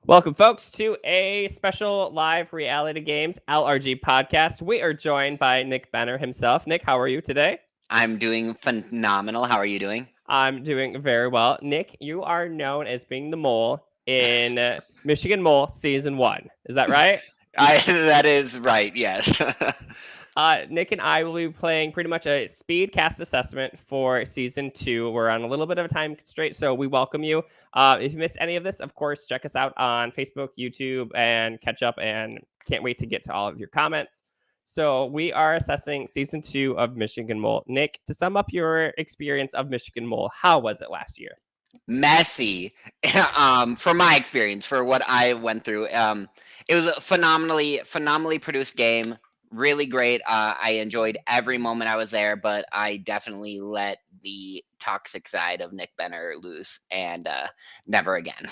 Welcome, folks, to a special live reality games LRG podcast. We are joined by Nick Benner himself. Nick, how are you today? I'm doing phenomenal. How are you doing? I'm doing very well. Nick, you are known as being the mole in Michigan Mole Season 1. Is that right? I that is right. Yes. Nick and I will be playing pretty much a speed cast assessment for Season 2. We're on a little bit of a time constraint, so we welcome you. If you missed any of this, of course, check us out on Facebook, YouTube, and catch up, and can't wait to get to all of your comments. So we are assessing Season 2 of Michigan Mole. Nick, to sum up your experience of Michigan Mole, how was it last year? Messy. From my experience, for what I went through, it was a phenomenally produced game. Really great. I enjoyed every moment I was there, but I definitely let the toxic side of Nick Benner loose, and never again.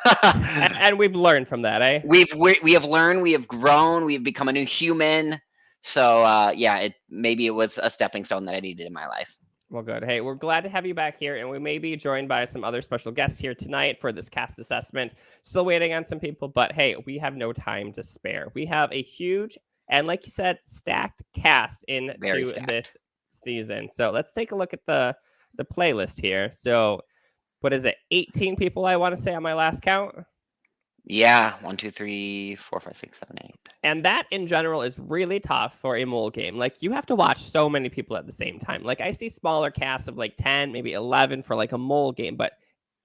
And we've learned from that, eh? We have learned, we have grown, we have become a new human. So yeah, maybe it was a stepping stone that I needed in my life. Well, good. Hey, we're glad to have you back here, and we may be joined by some other special guests here tonight for this cast assessment. Still waiting on some people, but hey, we have no time to spare. We have a huge and, like you said, stacked cast Very into stacked. this season. So let's take a look at the playlist here. So, what is it? 18 people, I want to say, on my last count. Yeah, 1, 2, 3, 4, 5, 6, 7, 8. And that in general is really tough for a mole game. Like, you have to watch so many people at the same time. Like, I see smaller casts of like 10, maybe 11 for like a mole game, but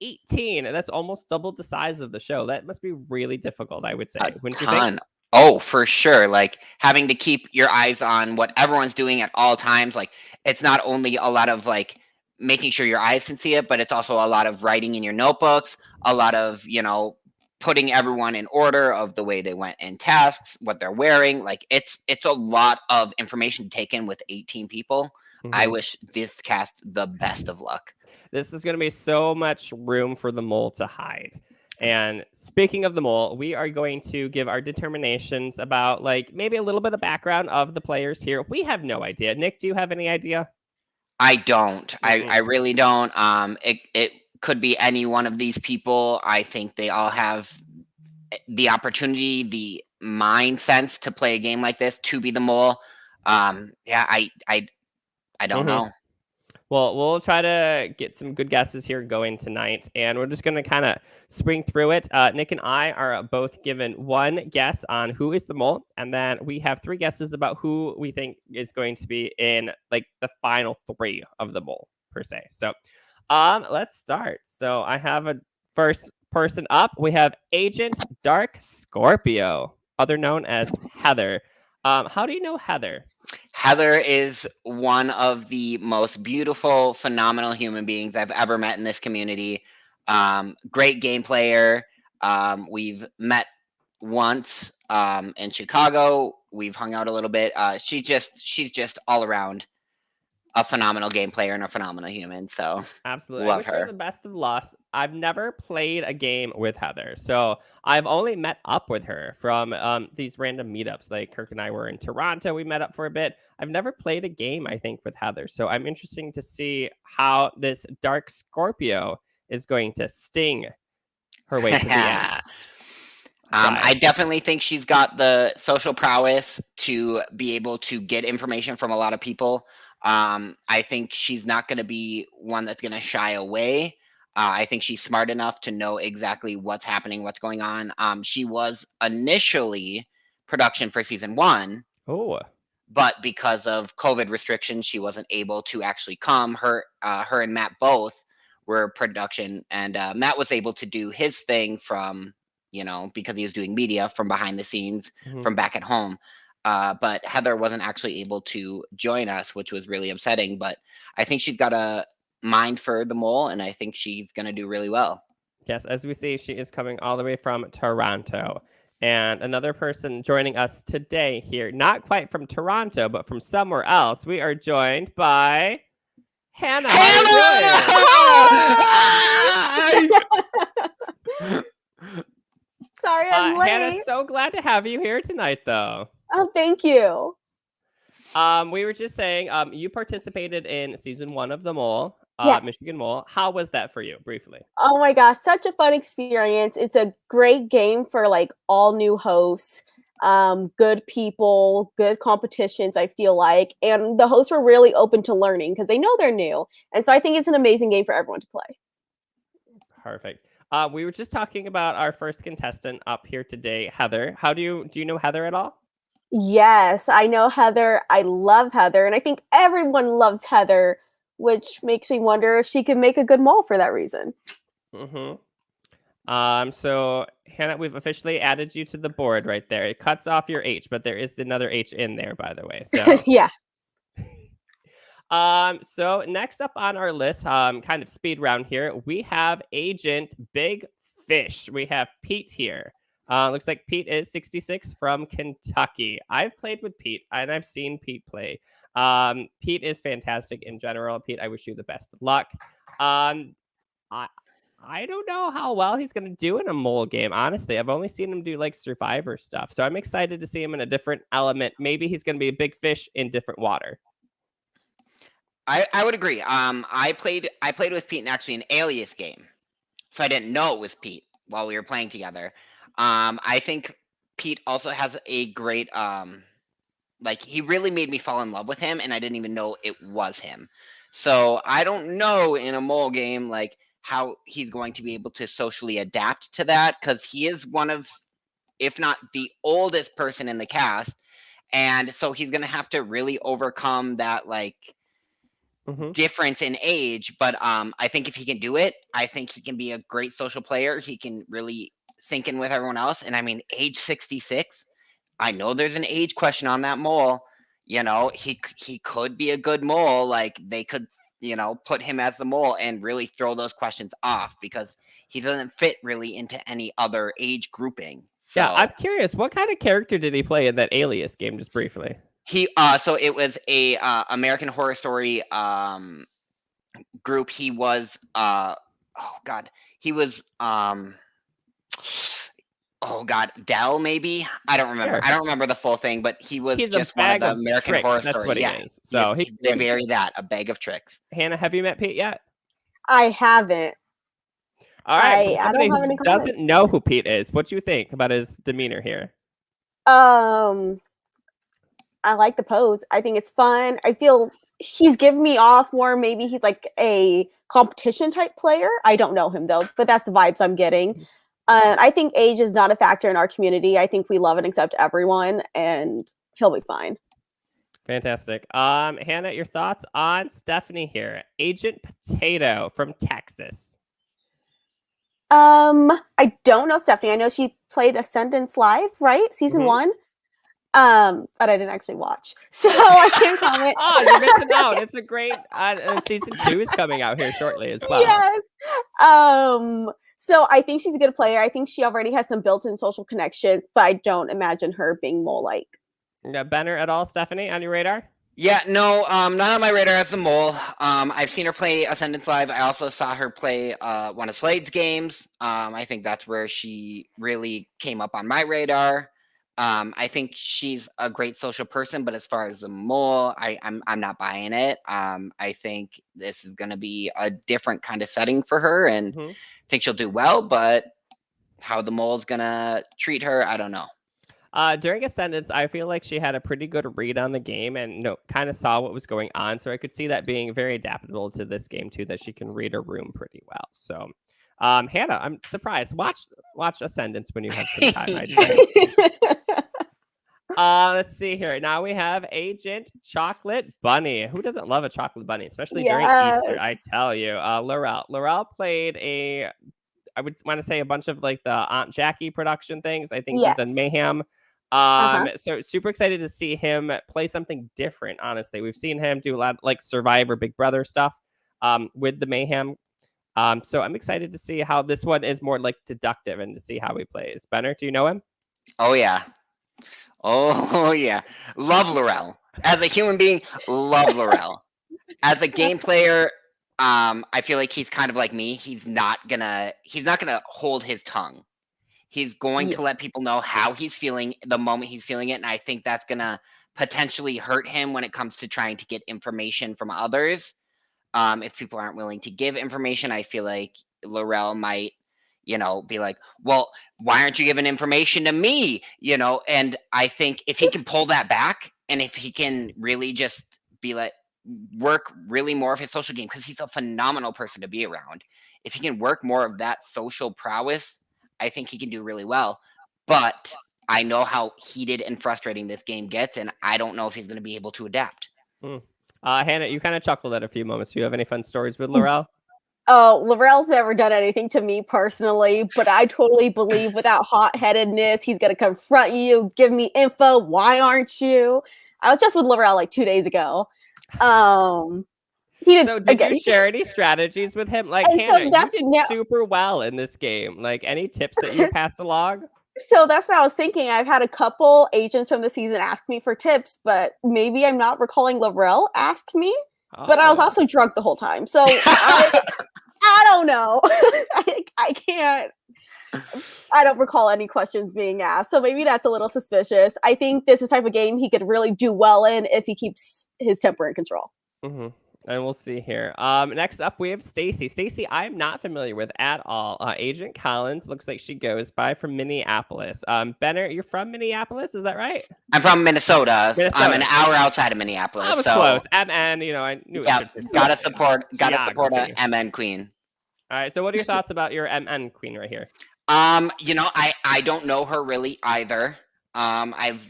18, and that's almost double the size of the show. That must be really difficult, I would say. A Wouldn't you think? ton. Oh, for sure. Like having to keep your eyes on what everyone's doing at all times. Like it's not only a lot of like making sure your eyes can see it, but it's also a lot of writing in your notebooks, a lot of, putting everyone in order of the way they went in tasks, what they're wearing. Like it's a lot of information to take in with 18 people. I Mhm. wish this cast the best of luck. This is going to be so much room for the mole to hide. And speaking of the mole, we are going to give our determinations about like maybe a little bit of background of the players here. We have no idea. Nick, do you have any idea? I don't. I Mm-mm. really don't. It could be any one of these people. I think they all have the opportunity, the mind sense to play a game like this, to be the mole. Yeah, I don't Mm-hmm. know. Well, we'll try to get some good guesses here going tonight, and we're just going to kind of spring through it. Nick and I are both given one guess on who is the mole, and then we have three guesses about who we think is going to be in like the final three of the mole per se. So, let's start. So I have a first person up. We have Agent Dark Scorpio, other known as Heather. How do you know Heather? Heather is one of the most beautiful, phenomenal human beings I've ever met in this community. Great game player. We've met once in Chicago. We've hung out a little bit. She's just all around a phenomenal game player and a phenomenal human. So Absolutely. I love wish her her. the best of luck. I've never played a game with Heather. So I've only met up with her from these random meetups. Like Kirk and I were in Toronto. We met up for a bit. I've never played a game, I think, with Heather. So I'm interested to see how this Dark Scorpio is going to sting her way to the end. I But definitely think she's got the social prowess to be able to get information from a lot of people. I think she's not going to be one that's going to shy away. I think she's smart enough to know exactly what's happening, what's going on. She was initially production for season one, oh, but because of COVID restrictions, she wasn't able to actually come. Her and Matt both were production, and Matt was able to do his thing from, because he was doing media from behind the scenes mhm. from back at home. But Heather wasn't actually able to join us, which was really upsetting. But I think she's got a mind for the mole, and I think she's going to do really well. Yes, as we see, she is coming all the way from Toronto. And another person joining us today here, not quite from Toronto, but from somewhere else, we are joined by Hannah. How are you doing? Hannah! Sorry, I'm Hannah, late. so glad to have you here tonight, though. Oh, thank you. We were just saying, you participated in season 1 of The Mole. Michigan Yes. Mole. How was that for you, briefly? Oh my gosh, such a fun experience. It's a great game for like all new hosts, good people, good competitions, I feel like. And the hosts were really open to learning because they know they're new. And so I think it's an amazing game for everyone to play. Perfect. We were just talking about our first contestant up here today, Heather. How do you know Heather at all? Yes, I know Heather. I love Heather. And I think everyone loves Heather, which makes me wonder if she could make a good mole for that reason. So Hannah, we've officially added you to the board right there. It cuts off your H, but there is another H in there, by the way. So Yeah. So next up on our list, kind of speed round here, we have Agent Big Fish. We have Pete here. Looks like Pete is 66 from Kentucky. I've played with Pete and I've seen Pete play. Pete is fantastic in general. Pete, I wish you the best of luck. I I don't know how well he's going to do in a mole game. Honestly, I've only seen him do like Survivor stuff, so I'm excited to see him in a different element. Maybe he's going to be a big fish in different water. I would agree. I played with Pete in actually an Alias game, so I didn't know it was Pete while we were playing together. I think Pete also has a great like he really made me fall in love with him, and I didn't even know it was him. So I don't know in a mole game like how he's going to be able to socially adapt to that, because he is one of, if not the oldest person in the cast, and so he's gonna have to really overcome that like difference in age. But I think if he can do it, I think he can be a great social player. He can really sink in with everyone else. And I mean, age 66, I know there's an age question on that mole. You know, he could be a good mole. Like they could, put him as the mole and really throw those questions off, because he doesn't fit really into any other age grouping. Yeah, I'm So curious, what kind of character did he play in that Alias game, just briefly? he so it was a American Horror Story group. He was oh god, he was oh god, Dell maybe? I don't remember. Sure. I don't remember the full thing, but he was He's a just one of bag the of American tricks, Horror that's Story. what he Yeah. is. So He's very that, a bag of tricks. Hannah, have you met Pete yet? I haven't. All right, from I somebody don't have who any doesn't comments. know who Pete is, what do you think about his demeanor here? I like the pose. I think it's fun. I feel he's giving me off more. Maybe he's like a competition type player. I don't know him though, but that's the vibes I'm getting. I think age is not a factor in our community. I think we love and accept everyone, and he'll be fine. Fantastic. Hannah, your thoughts on Stephanie here, Agent Potato from Texas. I don't know Stephanie. I know she played Ascendance Live, right? Season 1. But I didn't actually watch, so I can't comment. Oh, you're missing out. It's a great season 2 is coming out here shortly as well. Yes. So I think she's a good player. I think she already has some built-in social connections, but I don't imagine her being mole-like. Benner at all, Stephanie, on your radar? Yeah, no, not on my radar as the mole. I've seen her play Ascendance Live. I also saw her play one of Slade's games. I think that's where she really came up on my radar. I think she's a great social person, but as far as the mole, I'm not buying it. I think this is going to be a different kind of setting for her, and I think she'll do well. But how the mole's going to treat her, I don't know. During Ascendance, I feel like she had a pretty good read on the game and kind of saw what was going on. So I could see that being very adaptable to this game too, that she can read a room pretty well. So, Hannah, I'm surprised. Watch Ascendance when you have some time, I'd say. Let's see here. Now we have Agent Chocolate Bunny. Who doesn't love a chocolate bunny, especially during Easter? I tell you. Laurel played I would want to say a bunch of like the Aunt Jackie production things. I think he's done Mayhem. So super excited to see him play something different. Honestly, we've seen him do a lot of, like Survivor, Big Brother stuff with the Mayhem. So I'm excited to see how this one is more like deductive and to see how he plays. Benner, do you know him? Oh yeah. Oh yeah. Love Laurel. As a human being, love Laurel. As a game player, I feel like he's kind of like me. He's not gonna hold his tongue. He's going to let people know how he's feeling the moment he's feeling it, and I think that's gonna potentially hurt him when it comes to trying to get information from others. If people aren't willing to give information, I feel like Laurel might, be like, well, why aren't you giving information to me? And I think if he can pull that back, and if he can really just be like, work really more of his social game, because he's a phenomenal person to be around. If he can work more of that social prowess, I think he can do really well. But I know how heated and frustrating this game gets, and I don't know if he's going to be able to adapt. Hannah, you kind of chuckled at a few moments. Do you have any fun stories with Laurel? Oh, Laurel's never done anything to me personally, but I totally believe without hot-headedness, he's going to confront you, give me info. Why aren't you? I was just with Laurel like 2 days ago. He did. So did you share any strategies with him? Like, Hannah, you did super well in this game. Like, any tips that you passed along? So that's what I was thinking. I've had a couple agents from the season ask me for tips, but maybe I'm not recalling Laurel asked me. But I was also drunk the whole time. So I don't know. I can't. I don't recall any questions being asked. So maybe that's a little suspicious. I think this is the type of game he could really do well in if he keeps his temper in control. Mm-hmm. And we'll see here. Next up, we have Stacy. Stacy, I'm not familiar with at all. Agent Collins looks like she goes by from Minneapolis. Benner, you're from Minneapolis, is that right? I'm from Minnesota. I'm an hour outside of Minneapolis. I was close. MN, I knew it. Yeah, gotta support a MN queen. All right. So, what are your thoughts about your MN queen right here? I don't know her really either. I've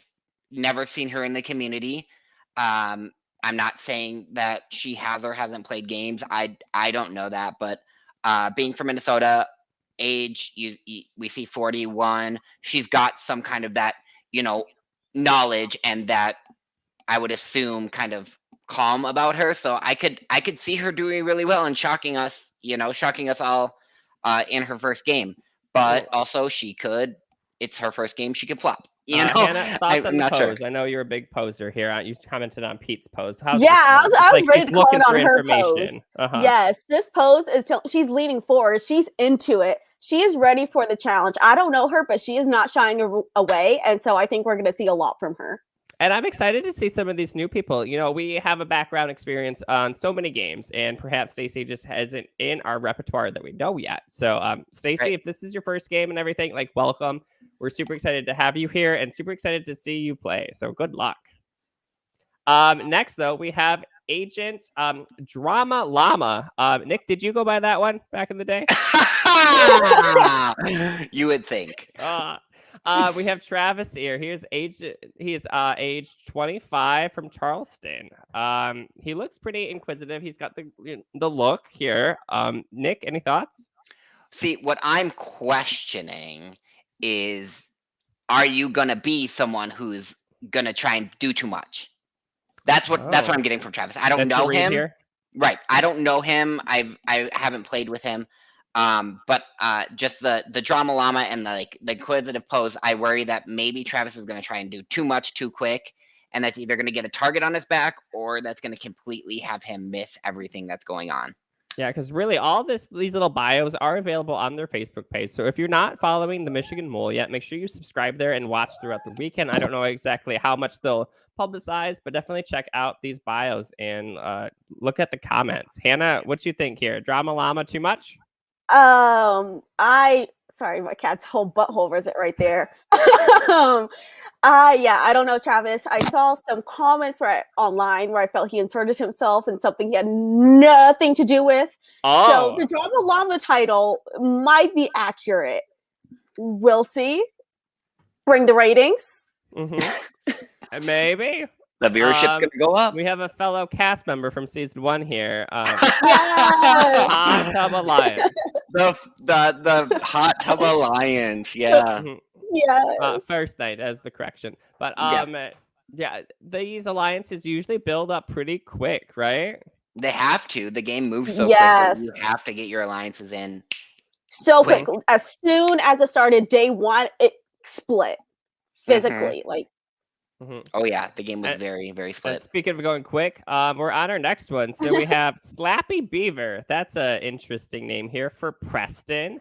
never seen her in the community. I'm not saying that she has or hasn't played games. I don't know that, but being from Minnesota, age we see 41. She's got some kind of that knowledge, and that I would assume kind of calm about her. So I could see her doing really well and shocking us all in her first game. But also it's her first game. She could flop. Hannah, thoughts on the pose? Sure. I know you're a big poser here. You commented on Pete's pose. I was ready to comment on her pose. Yes, this pose is she's leaning forward. She's into it. She is ready for the challenge. I don't know her, but she is not shying away. And so I think we're going to see a lot from her. And I'm excited to see some of these new people. We have a background experience on so many games, and perhaps Stacy just hasn't in our repertoire that we know yet. So, Stacy, if this is your first game and everything, welcome. We're super excited to have you here and super excited to see you play. So good luck. Next, though, we have Agent Drama Llama. Nick, did you go by that one back in the day? You would think. We have Travis here. He is age 25 from Charleston. He looks pretty inquisitive. He's got the look here. Nick, any thoughts? See, what I'm questioning is, are you gonna be someone who's gonna try and do too much? That's what I'm getting from Travis. I don't know him. Here? Right. I don't know him. I haven't played with him. But just the drama llama and the inquisitive pose, I worry that maybe Travis is going to try and do too much too quick, and that's either going to get a target on his back, or that's going to completely have him miss everything that's going on. Yeah, because really all these little bios are available on their Facebook page. So if you're not following the Michigan Mole yet, make sure you subscribe there and watch throughout the weekend. I don't know exactly how much they'll publicize, but definitely check out these bios and look at the comments. Hannah, what do you think here? Drama llama too much? Sorry, my cat's whole butthole was it right there. I don't know, Travis. I saw some comments online where I felt he inserted himself in something he had nothing to do with. So the Drama Llama title might be accurate. We'll see. Bring the ratings. Mm-hmm. Maybe. The viewership's going to go up. We have a fellow cast member from season 1 here. Hot Tub Alliance. The Hot Tub Alliance, yeah. Yeah. First night as the correction. But yeah, these alliances usually build up pretty quick, right? They have to. The game moves so quickly. You have to get your alliances in so quick. As soon as it started, day 1, it split physically. Oh yeah, the game was very, very split. Speaking of going quick, we're on our next one. So we have Slappy Beaver. That's an interesting name here for Preston.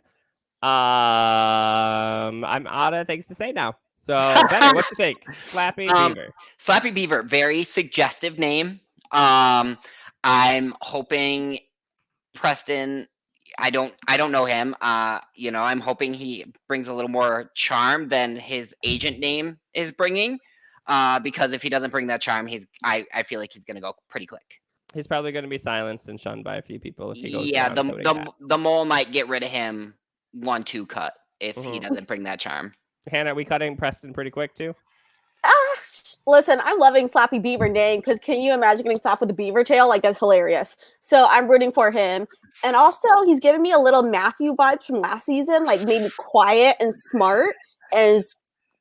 I'm out of things to say now. So, Benny, what you think? Slappy Beaver. Slappy Beaver, very suggestive name. I'm hoping Preston. I don't know him. I'm hoping he brings a little more charm than his agent name is bringing. Because if he doesn't bring that charm, I feel like he's gonna go pretty quick. He's probably going to be silenced and shunned by a few people if he goes Yeah, around doing that. the mole might get rid of him 1-2 cut if he doesn't bring that charm. Hannah, are we cutting Preston pretty quick too? Listen, I'm loving Slappy Beaver name because can you imagine getting slapped with a beaver tail? Like, that's hilarious. So I'm rooting for him. And also, he's giving me a little Matthew vibes from last season, like maybe quiet and smart and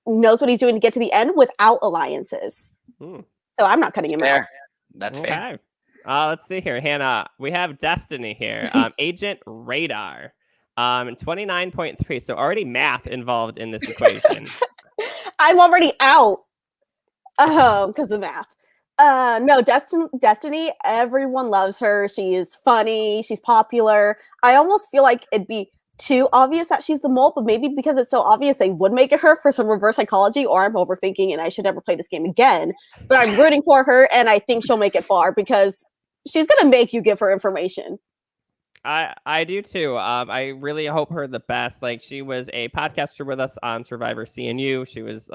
knows what he's doing to get to the end without alliances. So I'm not cutting him out. That's fair. Let's see here, Hannah. We have Dustyn here. Agent Radar. 29.3. So already math involved in this equation. I'm already out. Because the math. No, Destiny, everyone loves her. She is funny. She's popular. I almost feel like it'd be too obvious that she's the mole, but maybe because it's so obvious, they would make it her for some reverse psychology, or I'm overthinking and I should never play this game again. But I'm rooting for her, and I think she'll make it far because she's going to make you give her information. I do too. I really hope her the best. Like, she was a podcaster with us on Survivor CNU. She was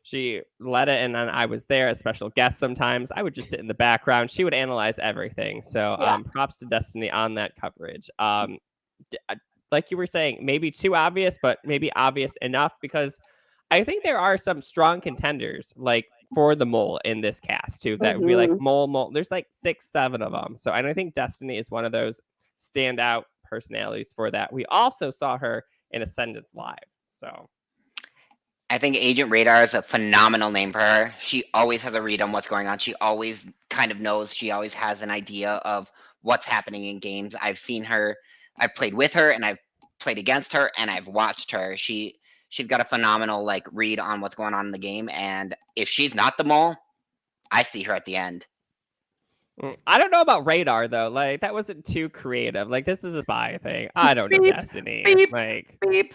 she led it, and then I was there as special guest sometimes. I would just sit in the background. She would analyze everything. So props to Destiny on that coverage. Like you were saying, maybe too obvious, but maybe obvious enough, because I think there are some strong contenders like for the mole in this cast too. That would be like mole. There's like 6, 7 of them. So I think Destiny is one of those standout personalities for that. We also saw her in Ascendance Live. So I think Agent Radar is a phenomenal name for her. She always has a read on what's going on. She always kind of knows. She always has an idea of what's happening in games. I've seen her. I've played with her, and I've played against her, and I've watched her. She's got a phenomenal read on what's going on in the game. And if she's not the mole, I see her at the end. I don't know about Radar though. Like, that wasn't too creative. Like, this is a spy thing. I don't know Destiny. Beep.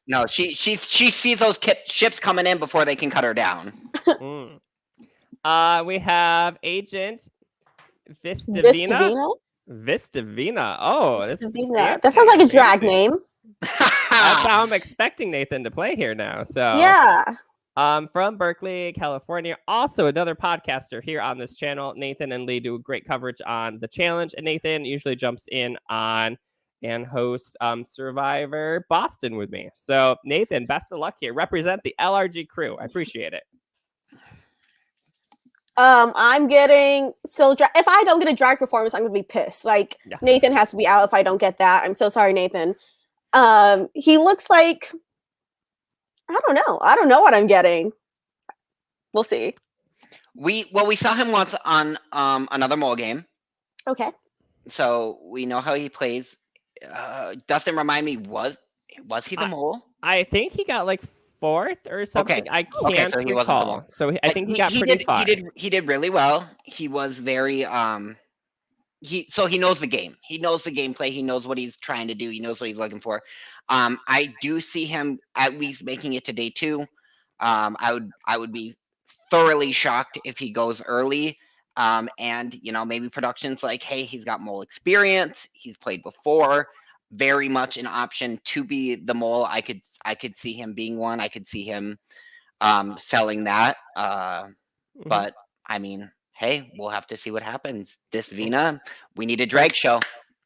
No, she sees those ships coming in before they can cut her down. We have Agent Vistavina. Vistavina. Oh, Vistavina. That sounds like a drag name. That's how I'm expecting Nathan to play here now. So yeah. From Berkeley, California. Also another podcaster here on this channel. Nathan and Lee do great coverage on the challenge, and Nathan usually jumps in on and hosts Survivor Boston with me. So Nathan, best of luck here. Represent the LRG crew. I appreciate it. I'm getting if I don't get a drag performance, I'm gonna be pissed. Nathan has to be out if I don't get that. I'm so sorry, Nathan. He looks like, I don't know what I'm getting. We'll see. We saw him once on another mole game. Okay. So we know how he plays. Dustyn, remind me, was he the mole? I think he got 4th or something. Okay. I can't so he recall. wasn't the mole. So I think he got pretty far. He did really well. He was very he knows the game. He knows the gameplay. He knows what he's trying to do. He knows what he's looking for. I do see him at least making it to day 2. I would be thoroughly shocked if he goes early. And maybe production's like, hey, he's got mole experience. He's played before. Very much an option to be the mole. I could see him being one. I could see him selling that. But I mean, hey, we'll have to see what happens. This Vina, we need a drag show.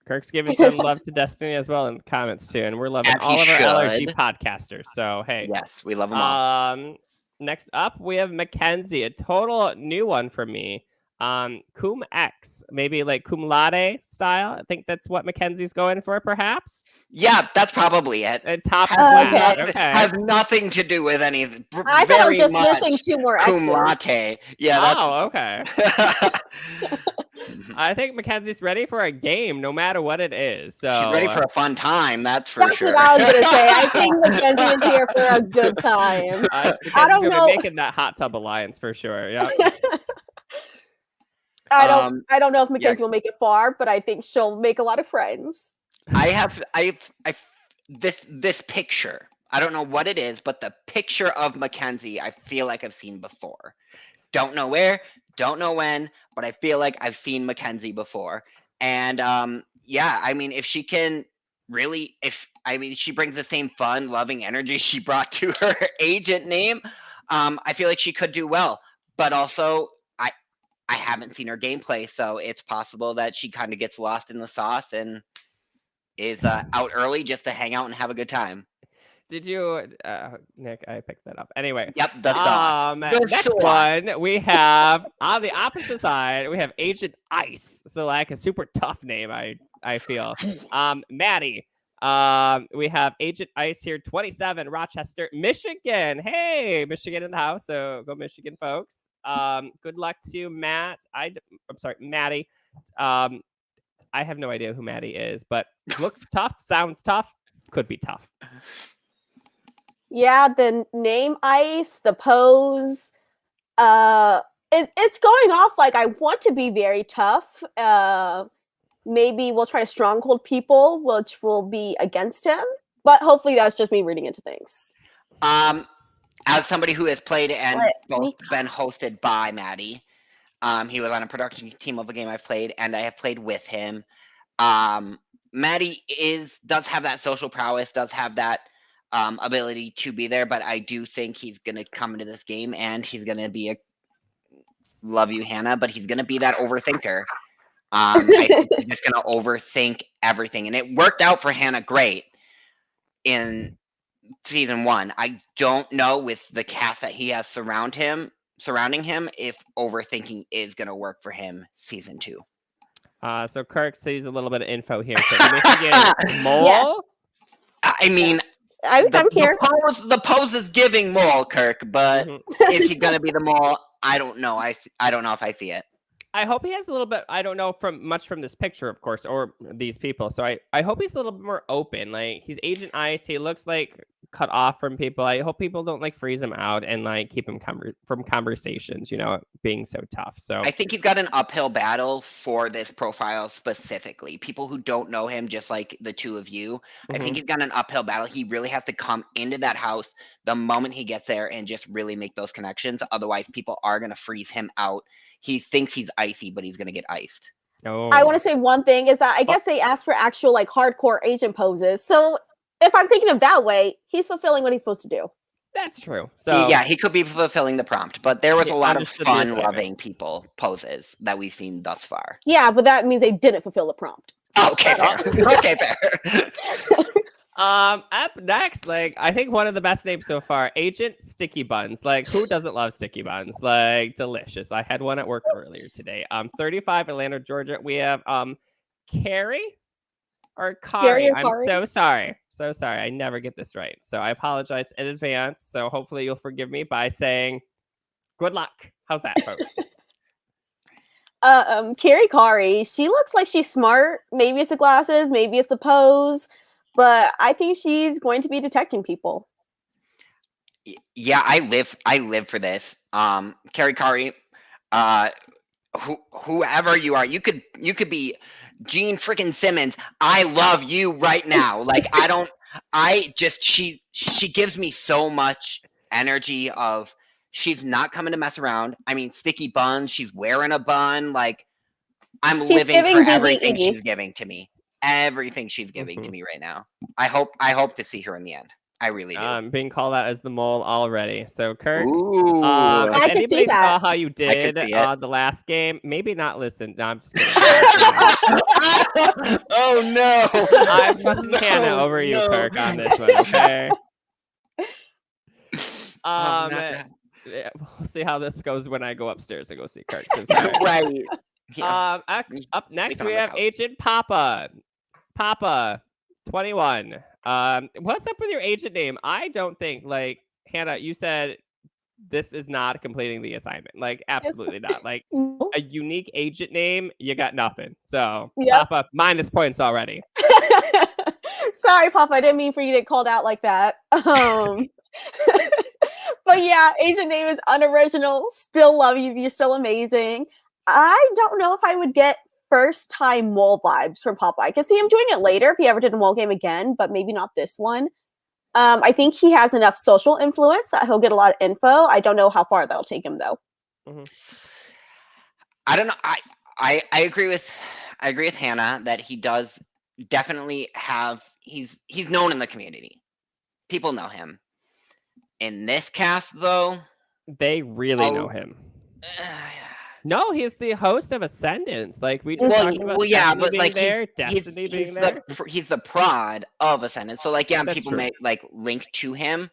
Kirk's giving some love to Destiny as well in the comments too, and we're loving all of our LRG podcasters. So hey, yes, we love them all. Next up, we have Mckenzie, a total new one for me. Cum X, maybe cum laude style. I think that's what Mackenzie's going for, perhaps. Yeah, that's probably it. Top class. Okay. Has nothing to do with anything. I thought I'm just missing 2 more X's. Cum latte. Yeah. Okay. I think Mackenzie's ready for a game, no matter what it is. So she's ready for a fun time. That's sure. That's what I was gonna say. I think Mckenzie is here for a good time. I don't know. Making that hot tub alliance for sure. Yeah. I don't know if Mckenzie will make it far, but I think she'll make a lot of friends. I this picture. I don't know what it is, but the picture of Mckenzie, I feel like I've seen before. Don't know where, don't know when, but I feel like I've seen Mckenzie before. And yeah, I mean, if she can really, she brings the same fun, loving energy she brought to her agent name. I feel like she could do well. But also, I haven't seen her gameplay, so it's possible that she kind of gets lost in the sauce and is out early just to hang out and have a good time. Did you, Nick? I picked that up. Anyway. Yep, the sauce. Next one we have on the opposite side. We have Agent Ice. So like a super tough name. I feel. Maddie. We have Agent Ice here, 27, Rochester, Michigan. Hey, Michigan in the house. So go Michigan, folks. Good luck to Matt. I'm sorry, Maddie. I have no idea who Maddie is, but looks tough, sounds tough, could be tough. Yeah, the name Ice, the pose, it's going off like I want to be very tough. Maybe we'll try to stronghold people, which will be against him. But hopefully that's just me reading into things. As somebody who has played and both been hosted by Maddie, he was on a production team of a game I've played, and I have played with him. Maddie does have that social prowess, does have that ability to be there, but I do think he's gonna come into this game and he's gonna be love you, Hannah, but he's gonna be that overthinker. I think he's just gonna overthink everything, and it worked out for Hannah great in season 1. I don't know with the cast that he has surrounding him if overthinking is gonna work for him season 2. So Kirk sees a little bit of info here. So Michigan Mole. Yes. I mean, I'm here. The pose is giving mole, Kirk, but is he gonna be the mole? I don't know. I don't know if I see it. I hope he has a little bit. I don't know much from this picture, of course, or these people. So I hope he's a little bit more open. Like he's Agent Ice. He looks like cut off from people. I hope people don't like freeze him out and like keep him from conversations. You know, being so tough. So I think he's got an uphill battle for this profile specifically. People who don't know him, just like the two of you, I think he's got an uphill battle. He really has to come into that house the moment he gets there and just really make those connections. Otherwise, people are gonna freeze him out. He thinks he's icy, but he's gonna get iced. Oh. I want to say one thing is that I guess they asked for actual like hardcore agent poses. So if I'm thinking of that way, he's fulfilling what he's supposed to do. That's true. So he could be fulfilling the prompt, but there was a lot of fun-loving people poses that we've seen thus far. Yeah, but that means they didn't fulfill the prompt. Okay, fair. Okay, fair. Up next, like I think one of the best names so far, Agent Sticky Buns. Like who doesn't love sticky buns? Like delicious. I had one at work earlier today. 35, Atlanta, Georgia. We have Carrie or Kari. I'm so sorry. So sorry. I never get this right. So I apologize in advance. So hopefully you'll forgive me by saying good luck. How's that, folks? Carrie Kari, she looks like she's smart. Maybe it's the glasses, maybe it's the pose. But I think she's going to be detecting people. Yeah, I live for this. Carrie Kari, whoever you are, you could be Gene freaking Simmons. I love you right now. Like she gives me so much energy of she's not coming to mess around. I mean, sticky buns, she's wearing a bun. Like she's living for everything she's giving to me. Everything she's giving to me right now. I hope to see her in the end. I really do. Being called out as the mole already. So Kirk, I if anybody saw how you did the last game, maybe not listen. No, I'm just kidding. Oh no! I'm trusting Hannah over you, Kirk, on this one. Okay. We'll see how this goes when I go upstairs and go see Kirk. So right. Yeah. Up next we have Agent Papa. Papa, 21. What's up with your agent name? I don't think, like, Hannah, you said this is not completing the assignment. Like, absolutely not. Like, a unique agent name, you got nothing. So, Papa, minus points already. Sorry, Papa, I didn't mean for you to get called out like that. But yeah, agent name is unoriginal. Still love you. You're still amazing. I don't know if I would get first time mole vibes from Papa. I can see him doing it later if he ever did a mole game again, but maybe not this one. I think he has enough social influence that he'll get a lot of info. I don't know how far that'll take him though. Mhm. I don't know. I agree with Hannah that he does definitely have he's known in the community. People know him. In this cast though, They really know him. No, he's the host of Ascendance. Like we just talked about yeah, Stephanie but being like there, Destiny being there. he's the prod of Ascendance. So like yeah, That's people true. may like link to him,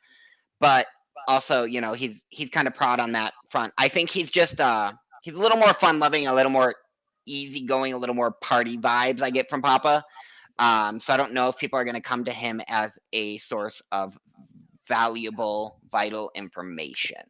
but also, you know, he's kind of prod on that front. I think he's just he's a little more fun loving, a little more easygoing, a little more party vibes I get from Papa. So I don't know if people are going to come to him as a source of valuable, vital information.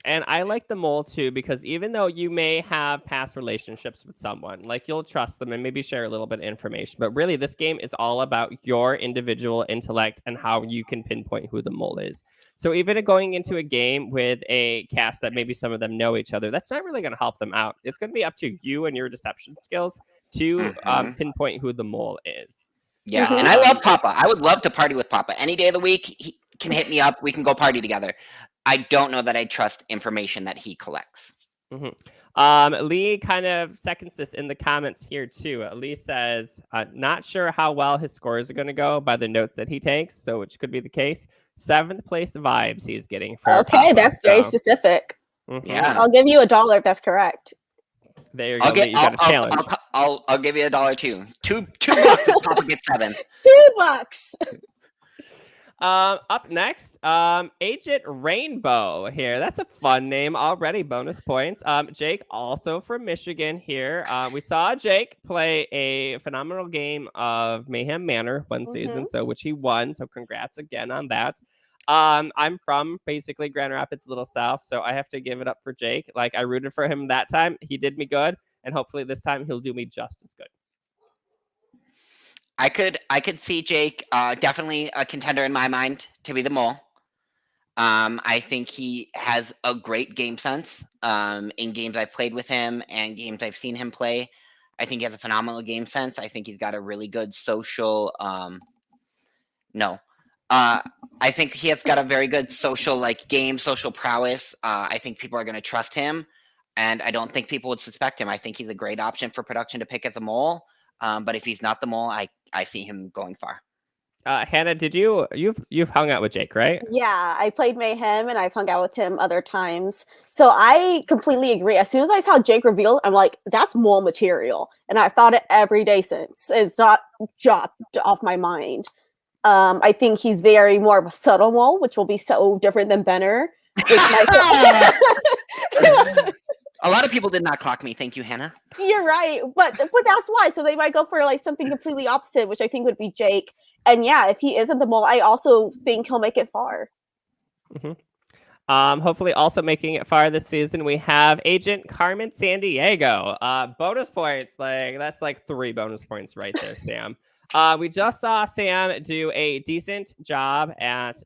And I like the mole too, because even though you may have past relationships with someone, like you'll trust them and maybe share a little bit of information, but really this game is all about your individual intellect and how you can pinpoint who the mole is. So even going into a game with a cast that maybe some of them know each other, that's not really going to help them out. It's going to be up to you and your deception skills to pinpoint who the mole is. Yeah, and I love Papa. I would love to party with Papa any day of the week. He can hit me up. We can go party together. I don't know that I trust information that he collects. Lee kind of seconds this in the comments here too. Lee says, not sure how well his scores are going to go by the notes that he takes, so which could be the case. 7th place vibes he's getting for Papa, that's very specific. Yeah, I'll give you $1 if that's correct. There you go. You got a challenge. I'll give you $1 too. $2 if Papa gets 7. $2. Up next, Agent Rainbow here. That's a fun name already. Bonus points. Jake, also from Michigan here. We saw Jake play a phenomenal game of Mayhem Manor one season, so which he won. So congrats again on that. I'm from basically Grand Rapids, Little South, so I have to give it up for Jake. Like I rooted for him that time. He did me good, and hopefully this time he'll do me just as good. I could see Jake definitely a contender in my mind to be the mole. I think he has a great game sense. In games I've played with him and games I've seen him play, I think he has a phenomenal game sense. I think he's got a really good social. I think he has got a very good social social prowess. I think people are going to trust him, and I don't think people would suspect him. I think he's a great option for production to pick as a mole. But if he's not the mole, I see him going far. Hannah, did you've hung out with Jake, right? Yeah, I played Mayhem and I've hung out with him other times. So I completely agree. As soon as I saw Jake revealed, I'm like, that's mole material. And I've thought it every day since. It's not dropped off my mind. I think he's very more of a subtle mole, which will be so different than Benner. Which A lot of people did not clock me. Thank you, Hannah. You're right, but that's why. So they might go for like something completely opposite, which I think would be Jake. And yeah, if he isn't the mole, I also think he'll make it far. Hopefully also making it far this season, we have Agent Carmen Sandiego. Bonus points, that's like 3 bonus points right there, Sam. We just saw Sam do a decent job at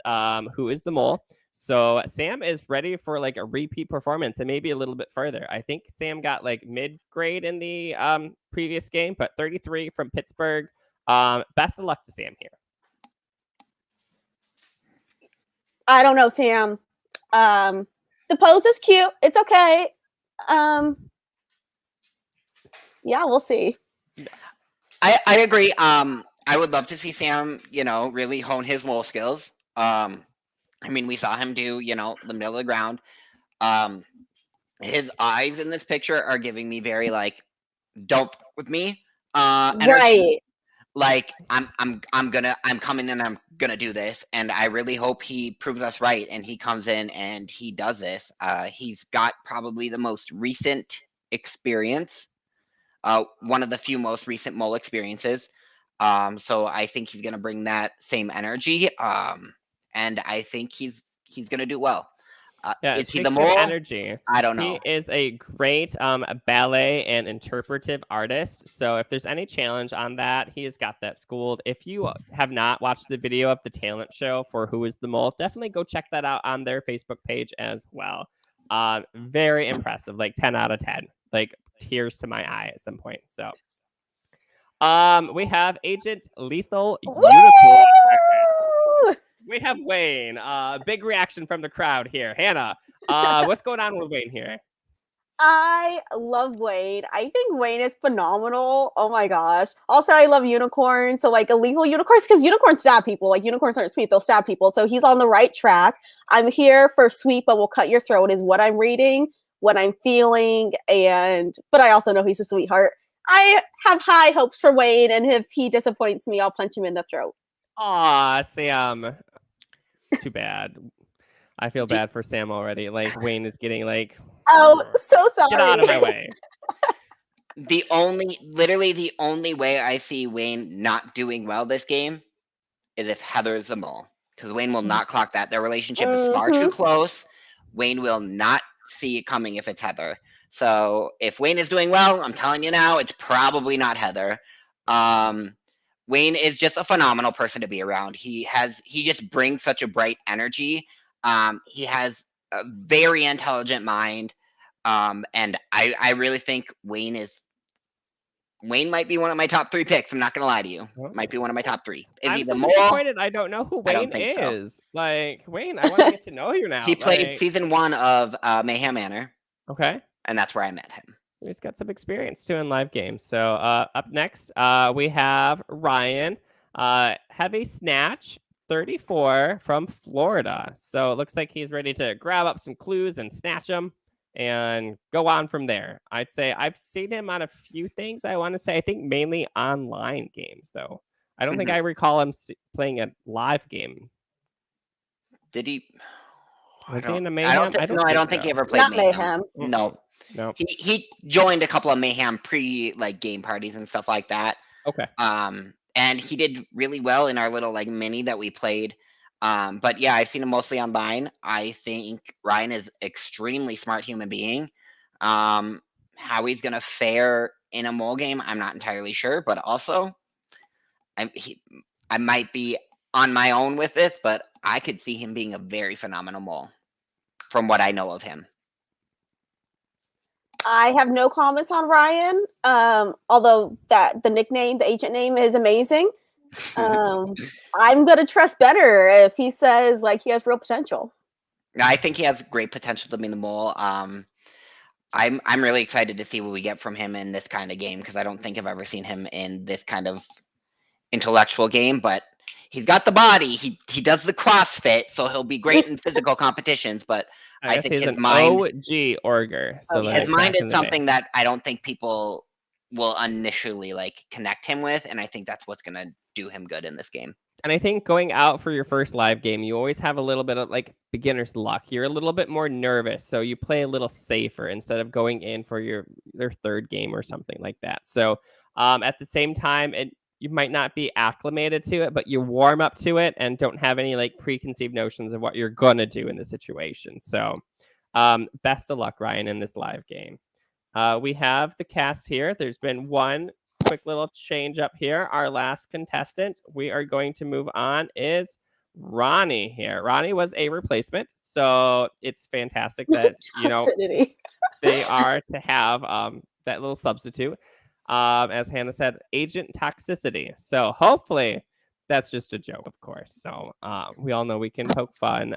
Who is the Mole. So Sam is ready for like a repeat performance and maybe a little bit further. I think Sam got like mid-grade in the previous game, but 33 from Pittsburgh. Best of luck to Sam here. I don't know, Sam. The pose is cute. It's okay. Yeah, we'll see. I agree. I would love to see Sam, really hone his mole skills. I mean, we saw him do, the middle of the ground. His eyes in this picture are giving me very dope with me. Energy. Right. Like I'm coming and I'm gonna do this, and I really hope he proves us right and he comes in and he does this. He's got probably the most recent experience, one of the few most recent mole experiences. So I think he's gonna bring that same energy. And I think he's gonna do well. Is he the mole? Energy. I don't know. He is a great ballet and interpretive artist. So if there's any challenge on that, he has got that schooled. If you have not watched the video of the talent show for Who is the Mole, definitely go check that out on their Facebook page as well. Very impressive, like 10 out of 10, like tears to my eye at some point. So we have Agent Lethal Unicorn. We have Wayne. Big reaction from the crowd here. Hannah, what's going on with Wayne here? I love Wayne. I think Wayne is phenomenal. Oh my gosh. Also, I love unicorns. So, like, illegal unicorns, because unicorns stab people. Like, unicorns aren't sweet, they'll stab people. So, he's on the right track. I'm here for sweet, but will cut your throat, is what I'm reading, what I'm feeling. But I also know he's a sweetheart. I have high hopes for Wayne, and if he disappoints me, I'll punch him in the throat. Aw, Sam. Too bad. I feel bad for Sam already. Like, Wayne is getting like, oh, so sorry. Get out of my way. Literally the only way I see Wayne not doing well this game is if Heather's the mole. Because Wayne will not clock that. Their relationship is far too close. Wayne will not see it coming if it's Heather. So if Wayne is doing well, I'm telling you now, it's probably not Heather. Wayne is just a phenomenal person to be around. He just brings such a bright energy. He has a very intelligent mind. And I really think Wayne might be one of my top 3 picks. I'm not gonna lie to you. Might be one of my top 3. Is I'm he so the mole? disappointed I don't know who Wayne is. So. Like, Wayne, I want to get to know you now. He played season 1 of Mayhem Manor. Okay. And that's where I met him. So he's got some experience too in live games. So up next, we have Ryan. Heavy Snatch 34 from Florida. So it looks like he's ready to grab up some clues and snatch them and go on from there. I'd say I've seen him on a few things. I want to say I think mainly online games, though. I don't think I recall him playing a live game. Did he? Was he in the Mayhem? I don't think he ever played Mayhem. No. He joined a couple of Mayhem game parties and stuff like that. Okay. And he did really well in our little mini that we played. But yeah, I've seen him mostly online. I think Ryan is extremely smart human being. How he's gonna fare in a mole game, I'm not entirely sure. But also, I might be on my own with this, but I could see him being a very phenomenal mole, from what I know of him. I have no comments on Ryan. Although the agent name is amazing. I'm gonna trust better if he says he has real potential. I think he has great potential to be the mole. I'm really excited to see what we get from him in this kind of game, because I don't think I've ever seen him in this kind of intellectual game. But he's got the body. He does the CrossFit, so he'll be great in physical competitions. But I think his mind, OG Orger. So his mind is something that I don't think people will initially connect him with, and I think that's what's gonna do him good in this game. And I think going out for your first live game, you always have a little bit of beginner's luck. You're a little bit more nervous, so you play a little safer instead of going in for their third game or something like that. So at the same time, you might not be acclimated to it, but you warm up to it and don't have any preconceived notions of what you're gonna do in the situation. So best of luck, Ryan, in this live game. We have the cast here. There's been one quick little change up here. Our last contestant we are going to move on is Ronnie here. Ronnie was a replacement, so it's fantastic that they are to have that little substitute. As Hannah said, agent toxicity. So hopefully that's just a joke, of course. So we all know we can poke fun.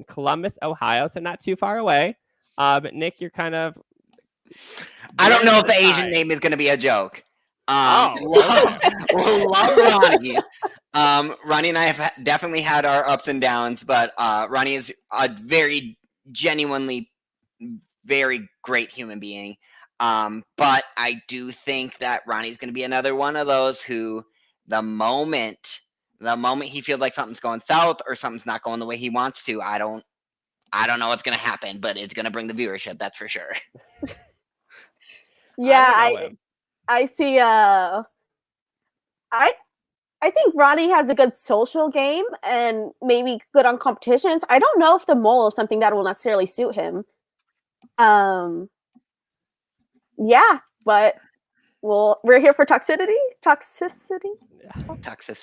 Columbus, Ohio, so not too far away. But Nick, you're kind of... I don't know if the agent name is going to be a joke. Love Ronnie. Ronnie and I have definitely had our ups and downs, but Ronnie is a very genuinely very great human being. But I do think that Ronnie's going to be another one of those who the moment he feels like something's going south or something's not going the way he wants to, I don't know what's going to happen, but it's going to bring the viewership, that's for sure. Yeah, I see. I think Ronnie has a good social game and maybe good on competitions. I don't know if the mole is something that will necessarily suit him. Yeah, but we're here for toxicity.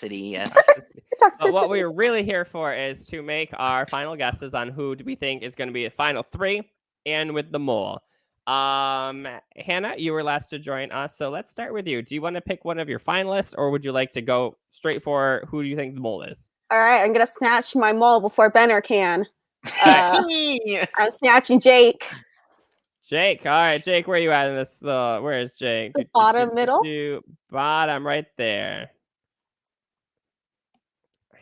Yeah. What we're really here for is to make our final guesses on who do we think is going to be the final 3 and with the mole. Hannah, you were last to join us, so let's start with you. Do you want to pick one of your finalists, or would you like to go straight for who do you think the mole is? All right, I'm gonna snatch my mole before Benner can. I'm snatching Jake. Jake. All right, Jake, where are you at in this? Where is Jake? The bottom middle. Bottom right there.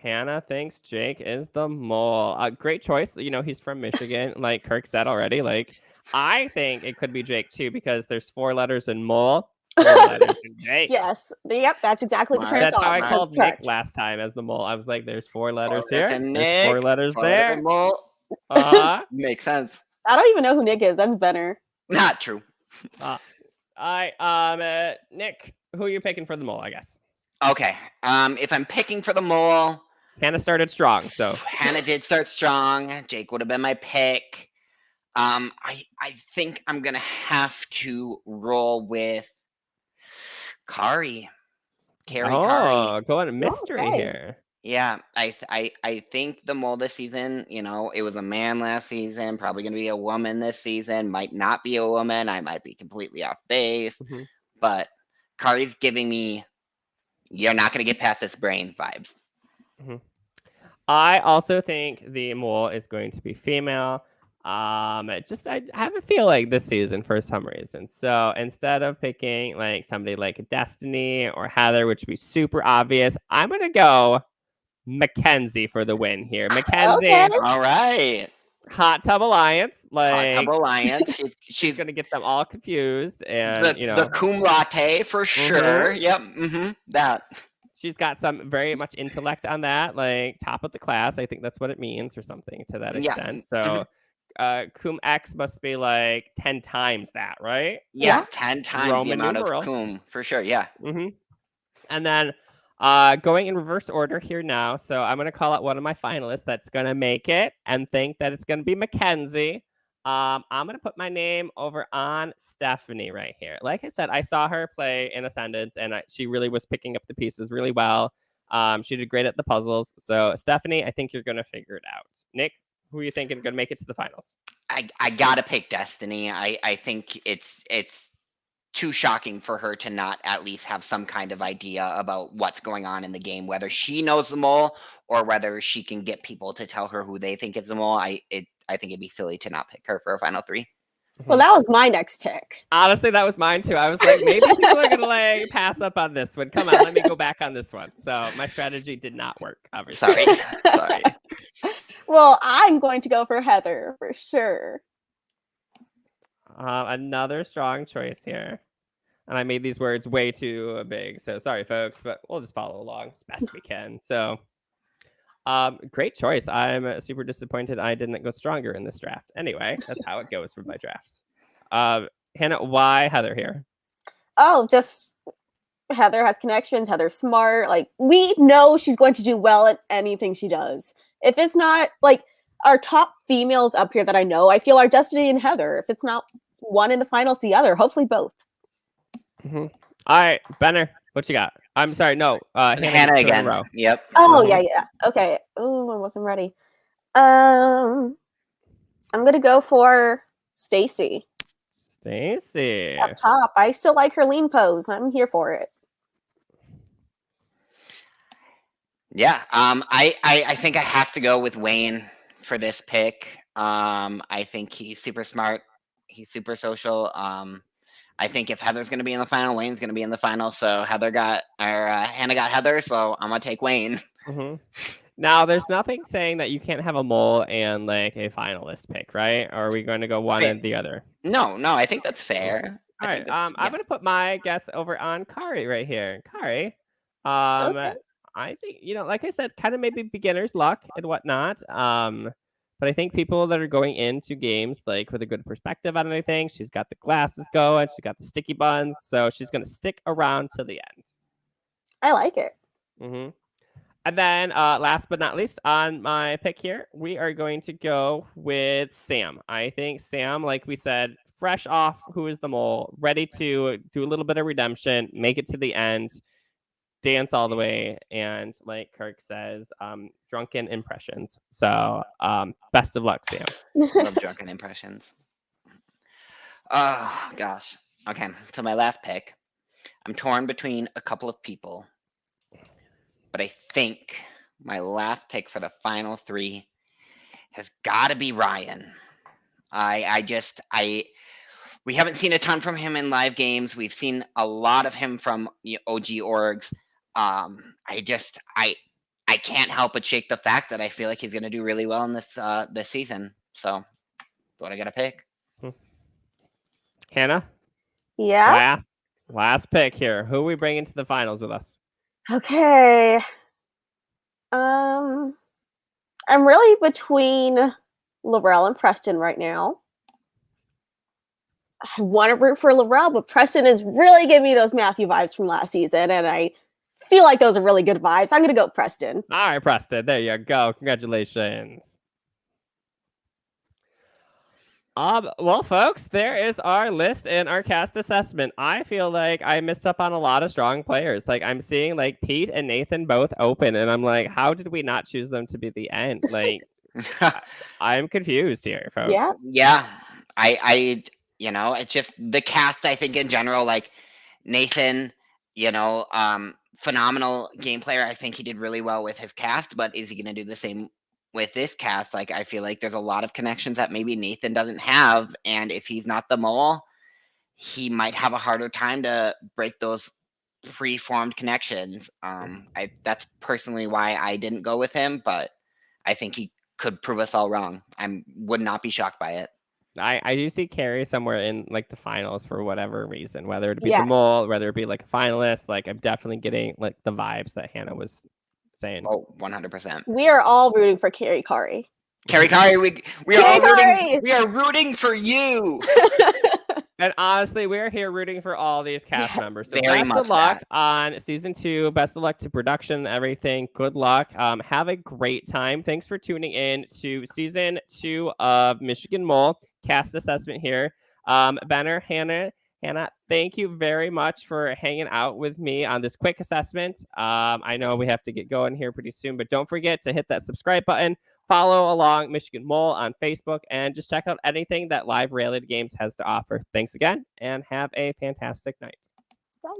Hannah thinks Jake is the mole. Great choice. You know, he's from Michigan, like Kirk said already. Like, I think it could be Jake too, because there's 4 letters in mole, 4 letters in Jake. Yes. Yep. That's exactly the train of That's thought. how I called Nick correct. last time as the mole. I was like, there's 4 letters 4 letters here. in There's 4 Nick, letters 4 letters there. in Mole. Makes sense. I don't even know who Nick is. That's Benner. Not true. All right, Nick, who are you picking for the mole, I guess? Okay. If I'm picking for the mole, Hannah started strong, so Hannah did start strong. Jake would have been my pick. I think I'm gonna have to roll with Kari. Kari. Going to mystery Okay. here. Yeah, I think the mole this season, you know, it was a man last season, probably gonna be a woman this season, might not be a woman, I might be completely off base, Mhm. but Kari's giving me you're not gonna get past this brain vibes. I also think the mole is going to be female. I have a feel like this season for some reason. So instead of picking like somebody like Dustyn or Heather, which would be super obvious, I'm gonna go Mckenzie for the win here. Mckenzie, Okay. All right. Hot Tub Alliance, Hot like Tub Alliance. she's gonna get them all confused, and the cum latte for sure. Yep. That. She's got some very much intellect on that, like top of the class. I think that's what it means or something to that Yeah. extent. So cum X must be like 10 times that, right? Yeah, 10 times Roman the amount numeral. of cum for sure. Yeah. And then going in reverse order here now. So I'm going to call out one of my finalists that's going to make it and think that it's going to be Mckenzie. I'm going to put my name over on Stephanie right here. Like I said, I saw her play in Ascendance, and she really was picking up the pieces really well. She did great at the puzzles. So Stephanie, I think you're going to figure it out. Nick, who are you thinking going to make it to the finals? I gotta pick Destiny. I think it's too shocking for her to not at least have some kind of idea about what's going on in the game, whether she knows the mole or whether she can get people to tell her who they think is the mole. I think it'd be silly to not pick her for a final 3. Well, that was my next pick. Honestly, that was mine too. I was like, maybe people are gonna like pass up on this one. Come on, let me go back on this one. So my strategy did not work, obviously. Sorry. Well, I'm going to go for Heather for sure. Another strong choice here. And I made these words way too big. So sorry, folks, but we'll just follow along as best we can. So great choice. I'm super disappointed I didn't go stronger in this draft. Anyway, that's how it goes for my drafts. Hannah, why Heather here? Oh, just Heather has connections. Heather's smart. Like, we know she's going to do well at anything she does. If it's not like our top females up here that I know, I feel are Destiny and Heather. If it's not one in the finals, the other. Hopefully both. All right, Benner, what you got? I'm sorry, no. Hannah again. Yep. Oh, yeah. Okay. Oh, I wasn't ready. I'm going to go for Stacy. Stacy. Up top. I still like her lean pose. I'm here for it. Yeah. I think I have to go with Wayne for this pick. I think he's super smart. He's super social. I think if Heather's going to be in the final, Wayne's going to be in the final. So Hannah got Heather, so I'm going to take Wayne. Now, there's nothing saying that you can't have a mole and like a finalist pick, right? Or are we going to go one and the other? No, I think that's fair. All right, I'm going to put my guess over on Kari right here. Kari, I think, like I said, kind of maybe beginner's luck and whatnot. But I think people that are going into games like with a good perspective on anything, she's got the glasses going, she's got the sticky buns, so she's going to stick around to the end. I like it. And then last but not least on my pick here, we are going to go with Sam. I think Sam, like we said, fresh off Who is the Mole, ready to do a little bit of redemption, make it to the end, dance all the way, and like Kirk says, drunken impressions. So best of luck, Sam. Love drunken impressions. Oh gosh. Okay, so my last pick, I'm torn between a couple of people, but I think my last pick for the final 3 has got to be Ryan. we haven't seen a ton from him in live games. We've seen a lot of him from OG orgs. I can't help but shake the fact that I feel like he's going to do really well in this season. So, what I got to pick. Hannah, Yeah. last pick here. Who are we bringing to the finals with us? Okay. I'm really between Laurel and Preston right now. I want to root for Laurel, but Preston is really giving me those Matthew vibes from last season, and I feel like those are really good vibes. I'm going to go Preston. All right, Preston. There you go. Congratulations. Well, folks, there is our list and our cast assessment. I feel like I missed up on a lot of strong players. Like, I'm seeing like Pete and Nathan both open, and I'm like, how did we not choose them to be the end? Like, I'm confused here, folks. Yeah. I it's just the cast. I think in general, like Nathan, phenomenal game player. I think he did really well with his cast, but is he going to do the same with this cast? Like, I feel like there's a lot of connections that maybe Nathan doesn't have, and if he's not the mole, he might have a harder time to break those pre-formed connections. That's personally why I didn't go with him, but I think he could prove us all wrong. I would not be shocked by it. I do see Carrie somewhere in like the finals for whatever reason, whether it be the Yes. mole, whether it be like a finalist. Like, I'm definitely getting like the vibes that Hannah was saying. Oh, 100%. We are all rooting for Carrie Kari. Carrie Kari, we are all rooting. We are rooting for you. And honestly, we're here rooting for all these cast Yes. members. So Very best much of luck that. on season 2. Best of luck to production and everything. Good luck. Have a great time. Thanks for tuning in to season 2 of Michigan Mole cast assessment here. Benner, Hannah, thank you very much for hanging out with me on this quick assessment. I know we have to get going here pretty soon, but don't forget to hit that subscribe button. Follow along Michigan Mole on Facebook, and just check out anything that Live Reality Games has to offer. Thanks again, and have a fantastic night.